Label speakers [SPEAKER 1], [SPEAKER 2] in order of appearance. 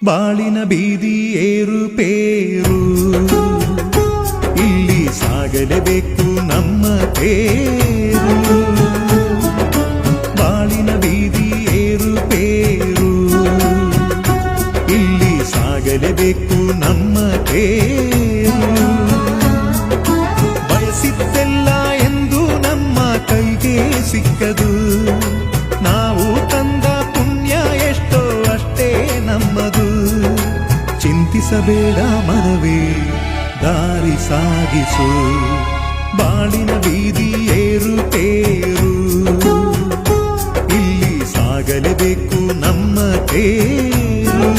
[SPEAKER 1] ಬಾಳಿನ ಬೀದಿ ಏರುಪೇರು, ಇಲ್ಲಿ ಸಾಗಲೇಬೇಕು ನಮ್ಮ ತೇರು. ಬಾಳಿನ ಬೀದಿ ಏರುಪೇರು, ಇಲ್ಲಿ ಸಾಗಲೇಬೇಕು ನಮ್ಮ ತೇರು. ಬಯಸಿದ್ದೆಲ್ಲ ಎಂದು ನಮ್ಮ ಕೈಗೆ ಸಿಕ್ಕದು, ನಾವು ತಂದ ಪುಣ್ಯ ಎಷ್ಟೋ ಅಷ್ಟೇ ನಮ್ಮದು. ಚಿಂತಿಸಬೇಡ ಮನವೇ, ದಾರಿ ಸಾಗಿಸು. ಬಾಳಿನ ಬೀದಿ ಏರುಪೇರು, ಇಲ್ಲಿ ಸಾಗಲೇಬೇಕು ನಮ್ಮ ತೇರು.